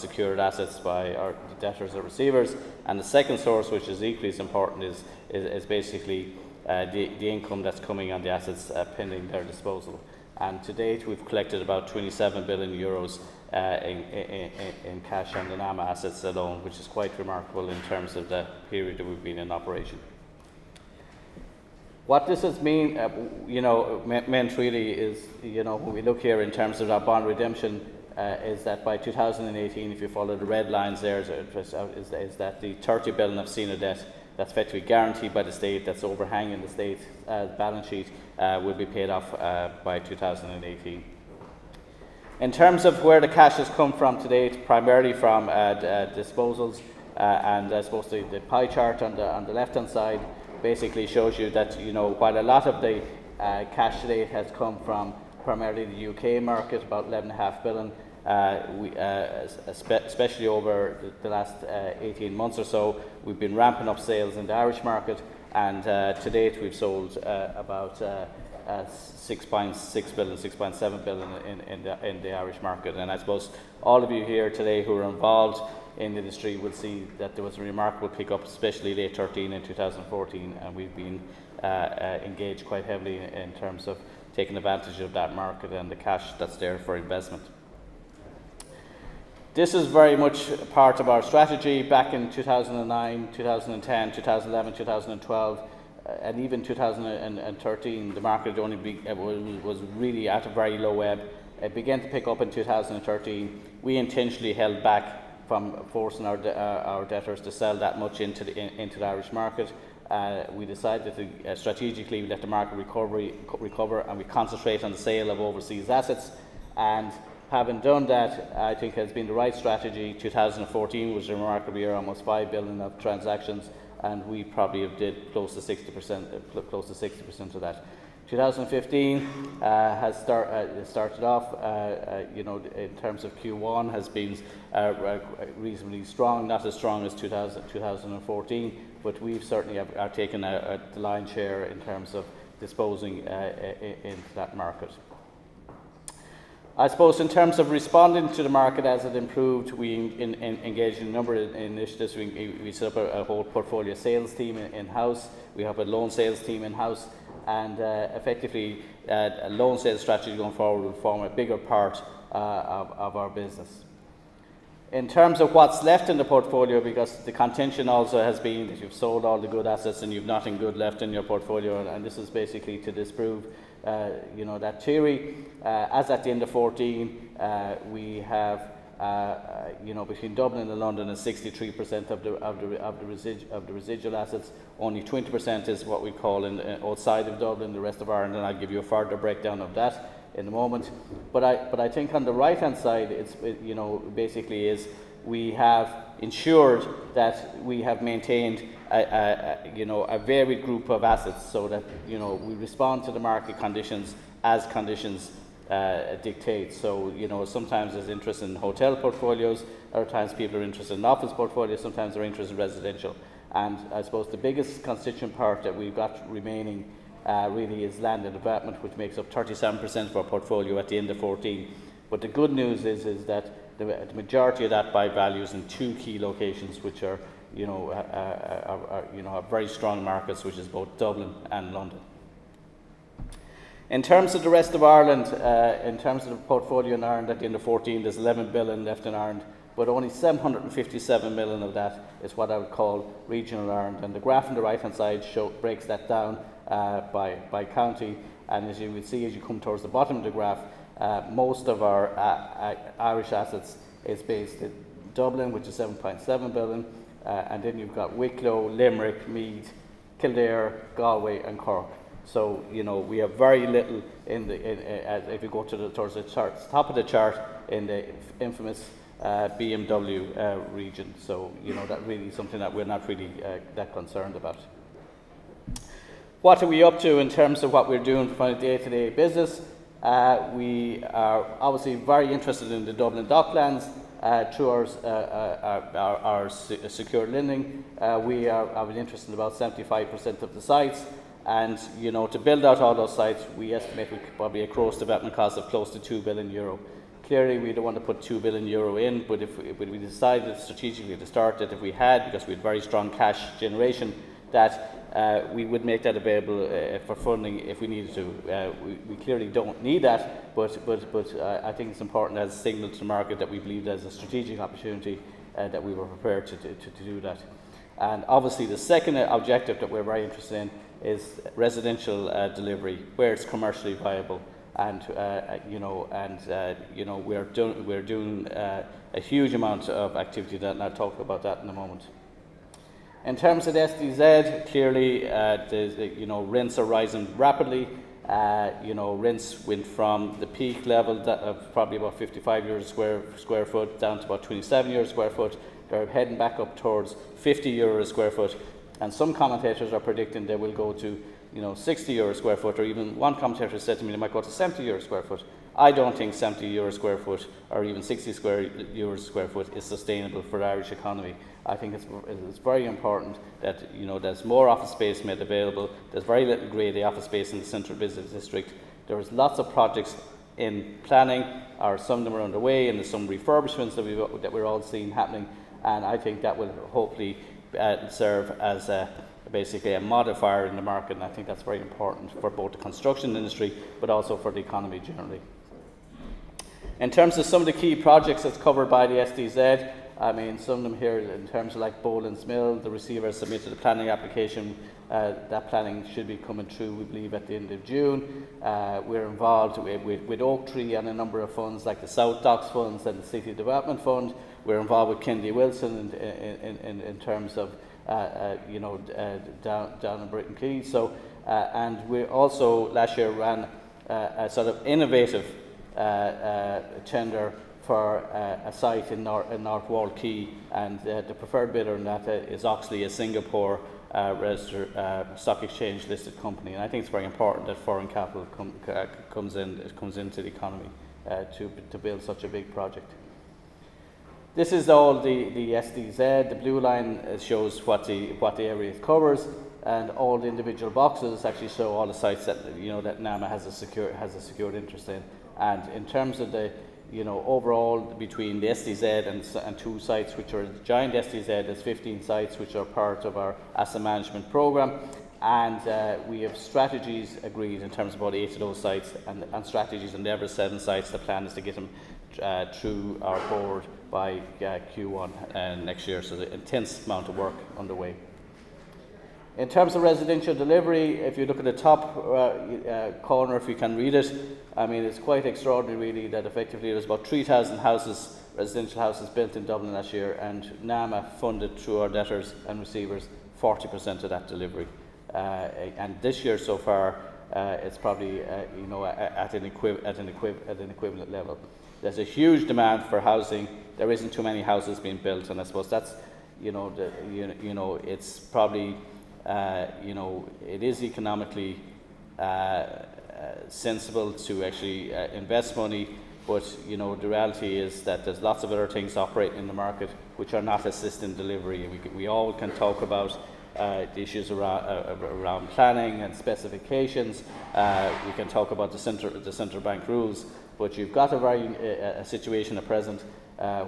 secured assets by our debtors or receivers. And the second source, which is equally as important, is basically the income that's coming on the assets pending their disposal. And to date, we've collected about 27 billion euros in cash on the NAMA assets alone, which is quite remarkable in terms of the period that we've been in operation. What this has meant really is, when we look here in terms of our bond redemption, is that by 2018, if you follow the red lines there, is that the 30 billion of senior debt that's effectively guaranteed by the state, that's overhanging the state's balance sheet, will be paid off by 2018. In terms of where the cash has come from to date, primarily from disposals, and I suppose the pie chart on the left-hand side basically shows you that, while a lot of the cash to date has come from primarily the UK market, about 11.5 billion, especially over the last 18 months or so, we've been ramping up sales in the Irish market, and to date we've sold about 6.6 billion, 6.7 billion in the Irish market. And I suppose all of you here today who are involved in the industry will see that there was a remarkable pickup, especially late 2013 and 2014, and we've been engaged quite heavily in terms of taking advantage of that market and the cash that's there for investment. This is very much part of our strategy. Back in 2009, 2010, 2011, 2012, and even 2013, the market was really at a very low ebb. It began to pick up in 2013. We intentionally held back from forcing our debtors to sell that much into the Irish market. We decided to strategically let the market recover, and we concentrate on the sale of overseas assets. And having done that, I think has been the right strategy. 2014 was a remarkable year, almost 5 billion of transactions, and we probably did close to 60% of that. 2015 has started off, in terms of Q1, has been reasonably strong, not as strong as 2014, but we've certainly are taken the lion's share in terms of disposing into that market. I suppose in terms of responding to the market as it improved, we engaged in a number of initiatives. We set up a whole portfolio sales team in-house. We have a loan sales team in-house, and effectively a loan sales strategy going forward will form a bigger part of our business. In terms of what's left in the portfolio, because the contention also has been that you've sold all the good assets and you've nothing good left in your portfolio, and this is basically to disprove that theory. As at the end of 2014, we have between Dublin and London is 63% of the residual assets. Only 20% is what we call outside of Dublin, the rest of Ireland, and I'll give you a further breakdown of that in a moment. But I think on the right hand side, basically is we have ensured that we have maintained a varied group of assets, so that we respond to the market conditions as conditions dictate. So sometimes there's interest in hotel portfolios, other times people are interested in office portfolios, sometimes they're interested in residential. And I suppose the biggest constituent part that we've got remaining really is land and development, which makes up 37% of our portfolio at the end of 2014. But the good news is that the majority of that by value is in two key locations, which are have very strong markets, which is both Dublin and London. In terms of the rest of Ireland, in terms of the portfolio in Ireland at the end of 2014, there's 11 billion left in Ireland, but only 757 million of that is what I would call regional Ireland. And the graph on the right-hand side breaks that down by county. And as you will see, as you come towards the bottom of the graph, most of our Irish assets is based in Dublin, which is 7.7 billion, and then you've got Wicklow, Limerick, Meath, Kildare, Galway and Cork. So we have very little if you go towards the top of the chart in the infamous BMW region. So that really is something that we're not really that concerned about. What are we up to in terms of what we're doing for the day-to-day business? We are obviously very interested in the Dublin Docklands through our secured lending. We have an interest in about 75% of the sites, and to build out all those sites, we estimate we could probably a gross development cost of close to €2 billion. clearly we don't want to put €2 billion in, but if we decided strategically to start that, if we had, because we had very strong cash generation, that we would make that available for funding if we needed to. We clearly don't need that, but I think it's important as a signal to the market that we believe there's a strategic opportunity that we were prepared to do that. And obviously the second objective that we're very interested in is residential delivery, where it's commercially viable. And we're doing a huge amount of activity, and I'll talk about that in a moment. In terms of the SDZ, clearly, rents are rising rapidly. Rents went from the peak level of probably about €55 square foot down to about €27 square foot. They're heading back up towards €50 square foot, and some commentators are predicting they will go to €60 square foot, or even one commentator said to me they might go to €70 square foot. I don't think €70 square foot or even €60 square foot is sustainable for the Irish economy. I think it's very important that there's more office space made available. There's very little Grade A office space in the central business district. There's lots of projects in planning, or some of them are underway, and there's some refurbishments that we're all seeing happening. And I think that will hopefully serve as basically a modifier in the market, and I think that's very important for both the construction industry but also for the economy generally. In terms of some of the key projects that's covered by the SDZ, I mean, some of them here in terms of like Boland's Mill, the receiver has submitted a planning application. That planning should be coming through, we believe, at the end of June. We're involved with Oak Tree and a number of funds like the South Docks funds and the City Development Fund. We're involved with Kennedy Wilson in terms of down in Britain Keys. So, and we also last year ran a sort of innovative tender for a site in North Wall Quay, and the preferred bidder in that is Oxley, a Singapore registered stock exchange listed company. And I think it's very important that foreign capital comes into the economy to build such a big project. This is all the SDZ. The blue line shows what the area covers, and all the individual boxes actually show all the sites that that NAMA has a secured interest in. And in terms of the overall between the SDZ and two sites which are joined SDZ, there's 15 sites which are part of our asset management program, and we have strategies agreed in terms of about 8 of those sites, and strategies on the other 7 sites. The plan is to get them through our board by Q1 next year, so there's an intense amount of work underway. In terms of residential delivery, if you look at the top corner, if you can read it, I mean, it's quite extraordinary really that effectively there's about 3,000 houses, residential houses built in Dublin last year, and NAMA funded through our debtors and receivers 40% of that delivery. And this year so far, it's probably at an equivalent level. There's a huge demand for housing. There isn't too many houses being built, and I suppose that's it's probably it is economically sensible to actually invest money, but the reality is that there's lots of other things operating in the market which are not assisting delivery. We all can talk about the issues around planning and specifications. We can talk about the central bank rules, but you've got a situation at present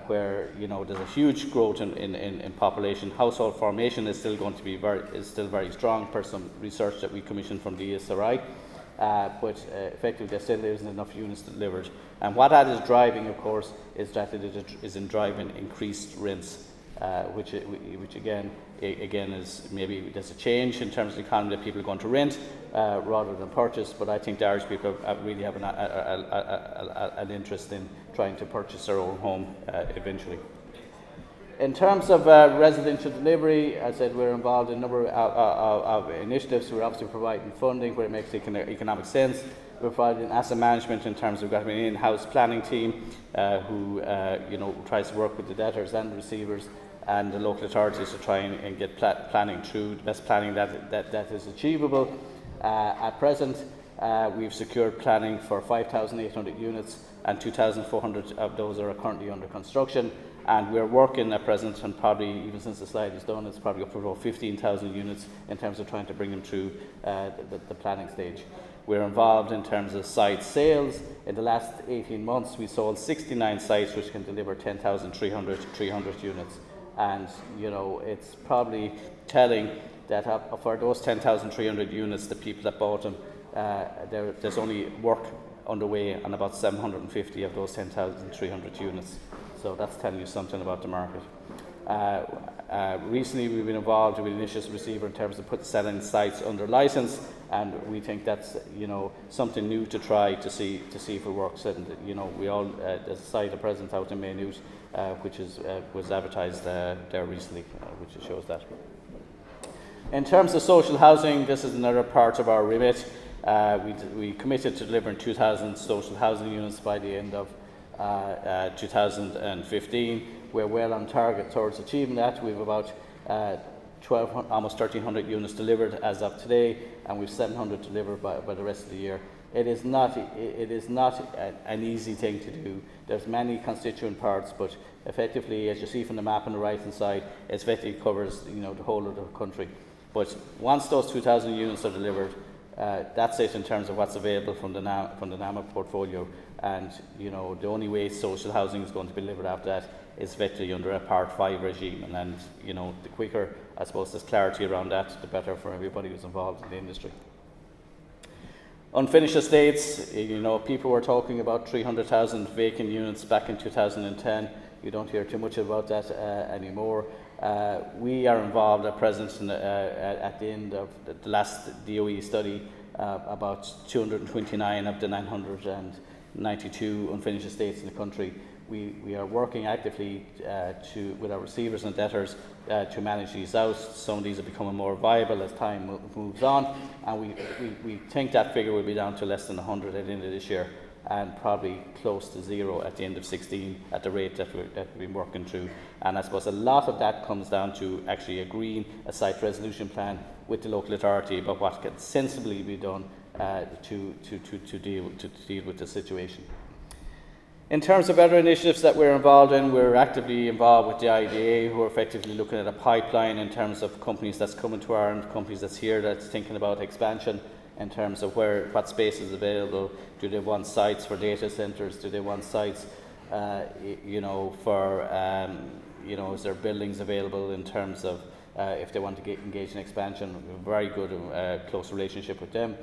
where there's a huge growth in population. Household formation is still going to be very strong per some research that we commissioned from the ESRI, but effectively there still isn't enough units delivered. And what that is driving, of course, is that it is in driving increased rents, which again is maybe there's a change in terms of the economy that people are going to rent rather than purchase. But I think the Irish people really have an interest in trying to purchase their own home eventually. In terms of residential delivery, as I said, we're involved in a number of initiatives. We're obviously providing funding where it makes economic sense. We're providing asset management in terms of we've got an in-house planning team who tries to work with the debtors and the receivers and the local authorities to try and get planning through the best planning that is achievable. At present, we've secured planning for 5,800 units, and 2,400 of those are currently under construction. And we're working at present, and probably even since the slide is done, it's probably up to about 15,000 units in terms of trying to bring them through the planning stage. We're involved in terms of site sales. In the last 18 months, we sold 69 sites which can deliver 10,300 units. And, you know, it's probably telling that for those 10,300 units, the people that bought them, there's only work underway on about 750 of those 10,300 units. So that's telling you something about the market. Recently, we've been involved with Initiative Receiver in terms of selling sites under license, and we think that's, you know, something new to try to see if it works. And, you know, we all there's a site at present out in Maynooth, which was advertised there recently, which shows that. In terms of social housing, this is another part of our remit. We committed to delivering 2,000 social housing units by the end of 2015. We're well on target towards achieving that. We have about almost 1,300 units delivered as of today, and we've 700 delivered by the rest of the year. It is not an easy thing to do. There's many constituent parts, but effectively, as you see from the map on the right hand side, it effectively covers, you know, the whole of the country. But once those 2,000 units are delivered, that's it in terms of what's available from the NAMA portfolio. And, you know, the only way social housing is going to be delivered after that is effectively under a Part 5 regime. And, you know, the quicker, I suppose, there's clarity around that, the better for everybody who's involved in the industry. Unfinished estates, you know, people were talking about 300,000 vacant units back in 2010. You don't hear too much about that anymore. We are involved at present at the end of the last DOE study, about 229 of the 992 unfinished estates in the country. We are working actively with our receivers and debtors to manage these out. Some of these are becoming more viable as time moves on, and we think that figure will be down to less than 100 at the end of this year, and probably close to zero at the end of 16 at the rate that we've been working through. And I suppose a lot of that comes down to actually agreeing a site resolution plan with the local authority about what can sensibly be done to deal with the situation. In terms of other initiatives that we're involved in, we're actively involved with the IDA, who are effectively looking at a pipeline in terms of companies that's coming to Ireland, companies that's here that's thinking about expansion, in terms of what space is available. Do they want sites for data centres? Do they want sites, you know, for, you know, is there buildings available in terms of if they want to engage in expansion? We have a very good, close relationship with them.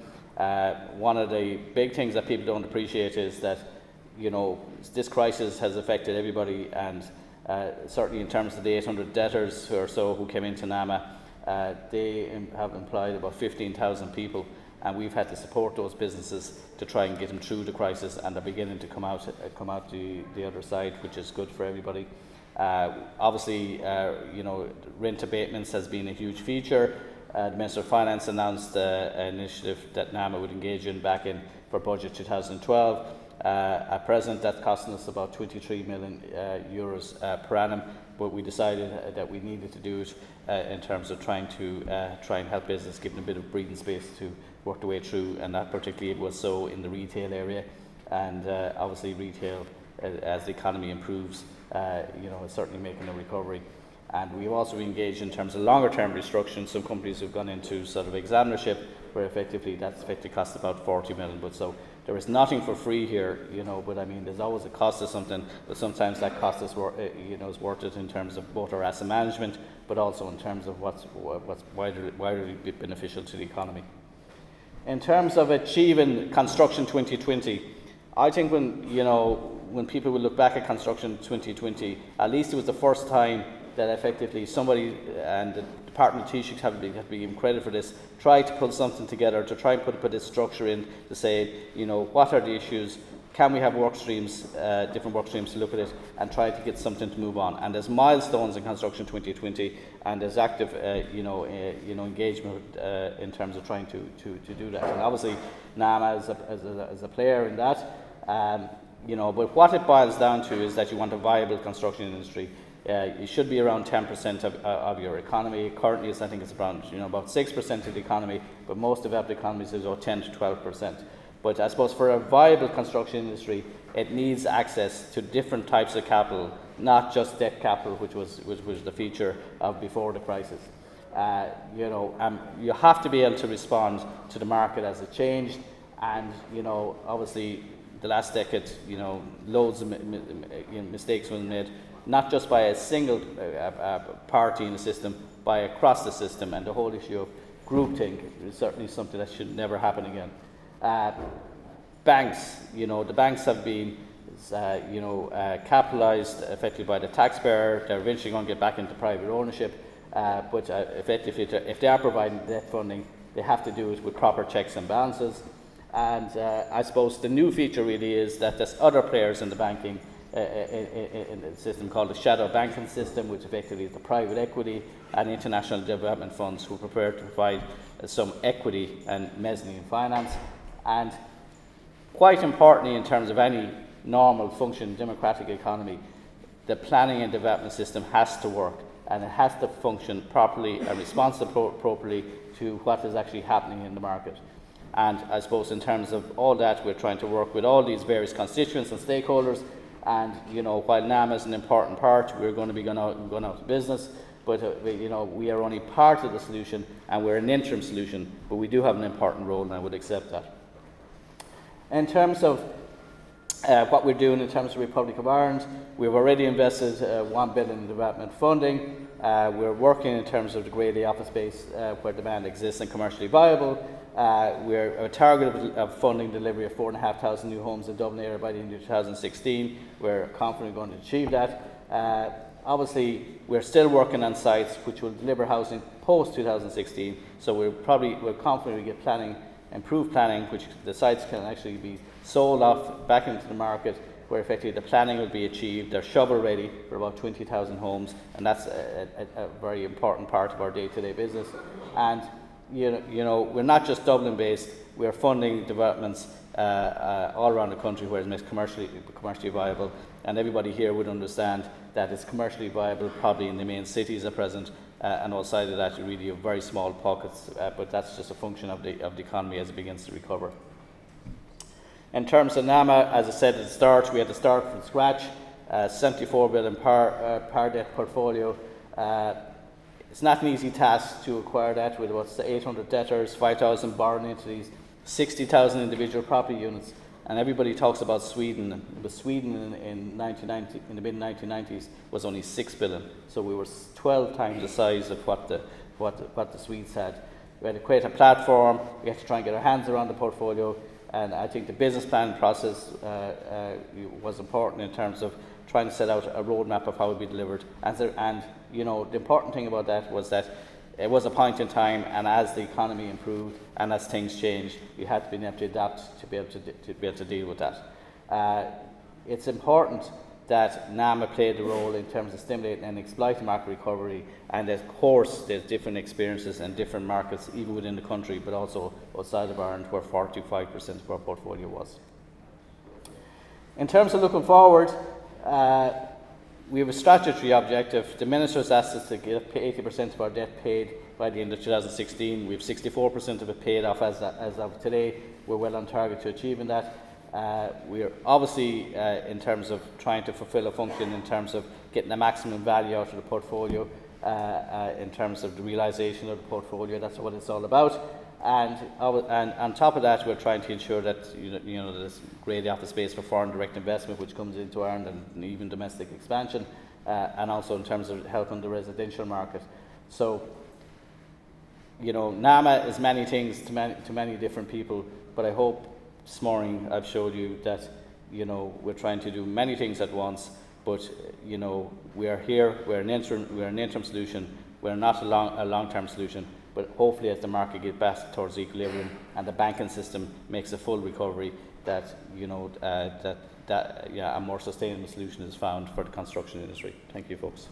One of the big things that people don't appreciate is that, you know, this crisis has affected everybody, and certainly in terms of the 800 debtors or so who came into NAMA, they have employed about 15,000 people. And we've had to support those businesses to try and get them through the crisis, and they're beginning to come out the other side, which is good for everybody. Obviously, you know, rent abatements has been a huge feature. The Minister of Finance announced an initiative that NAMA would engage in back in for budget 2012. At present, that's costing us about 23 million euros per annum, but we decided that we needed to do it in terms of trying and help business, give them a bit of breathing space to work their way through, and that particularly was so in the retail area. And obviously retail, as the economy improves, you know, is certainly making a recovery. And we've also engaged in terms of longer term restructuring. Some companies have gone into sort of examinership, where effectively that's effectively cost about 40 million. But so there is nothing for free here, you know, but I mean, there's always a cost of something, but sometimes that cost is, you know, is worth it in terms of both our asset management, but also in terms of what's widely beneficial to the economy. In terms of achieving Construction 2020, I think when people will look back at Construction 2020, at least it was the first time that effectively somebody, and the Department of Taoiseach have to be given credit for this, tried to put something together to try and put this structure in to say, you know, what are the issues, can we have work streams, different work streams to look at it, and try to get something to move on. And there's milestones in Construction 2020, and there's active, engagement in terms of trying to do that. And obviously, NAMA as a player in that, you know, but what it boils down to is that you want a viable construction industry. It should be around 10% of your economy. Currently, I think it's around, you know, about 6% of the economy, but most developed economies is about 10 to 12%. But I suppose for a viable construction industry, it needs access to different types of capital, not just debt capital, which was the feature of before the crisis. You have to be able to respond to the market as it changed, And, obviously, the last decade, loads of mistakes were made, not just by a single party in the system, by across the system, and the whole issue of groupthink is certainly something that should never happen again. Banks, the banks have been, capitalised effectively by the taxpayer. They're eventually going to get back into private ownership, but effectively, if they are providing debt funding, they have to do it with proper checks and balances. And I suppose the new feature really is that there's other players in the banking in the system called the shadow banking system, which effectively is the private equity and international development funds who are prepared to provide some equity and mezzanine finance. And quite importantly, in terms of any normal functioning democratic economy, the planning and development system has to work, and it has to function properly and respond appropriately to what is actually happening in the market. And I suppose in terms of all that, we're trying to work with all these various constituents and stakeholders. And while NAMA is an important part, we're going to be going out of business. But we are only part of the solution, and we're an interim solution. But we do have an important role, and I would accept that. In terms of what we're doing in terms of the Republic of Ireland, we've already invested $1 billion in development funding. We're working in terms of the Grade A office space where demand exists and commercially viable. We're a target of funding delivery of 4,500 new homes in Dublin area by the end of 2016. We're confident we're going to achieve that. Obviously, we're still working on sites which will deliver housing post 2016. So we're confident we get planning, improved planning, which the sites can actually be sold off back into the market, where effectively the planning will be achieved. They're shovel ready for about 20,000 homes, and that's a very important part of our day-to-day business. And we're not just Dublin based, we're funding developments all around the country where it makes commercially viable, and everybody here would understand that it's commercially viable probably in the main cities at present, and outside of that really have very small pockets, but that's just a function of the economy as it begins to recover. In terms of NAMA, as I said at the start, we had to start from scratch, 74 billion par debt portfolio. It's not an easy task to acquire that with about 800 debtors, 5,000 borrowing entities, 60,000 individual property units, and everybody talks about Sweden, but Sweden in the mid-1990s was only 6 billion, so we were 12 times the size of what the Swedes had. We had to create a platform, we had to try and get our hands around the portfolio, and I think the business planning process was important in terms of trying to set out a roadmap of how it would be delivered. And the important thing about that was that it was a point in time, and as the economy improved and as things changed, you had to be able to adapt to be able to deal with that. It's important that NAMA played a role in terms of stimulating and exploiting market recovery, and of course there's different experiences and different markets even within the country, but also outside of Ireland, where 45% of our portfolio was. In terms of looking forward, we have a statutory objective. The Minister's asked us to get 80% of our debt paid by the end of 2016. We have 64% of it paid off as of today. We're well on target to achieving that. We are obviously, in terms of trying to fulfil a function in terms of getting the maximum value out of the portfolio, in terms of the realisation of the portfolio. That's what it's all about. And on top of that, we're trying to ensure that there's great office space for foreign direct investment, which comes into Ireland, and even domestic expansion, and also in terms of helping the residential market. So, NAMA is many things to many different people, but I hope this morning I've showed you that we're trying to do many things at once. But we are here. We're an interim solution. We're not a long-term solution. But hopefully, as the market gets back towards equilibrium and the banking system makes a full recovery, that a more sustainable solution is found for the construction industry. Thank you, folks.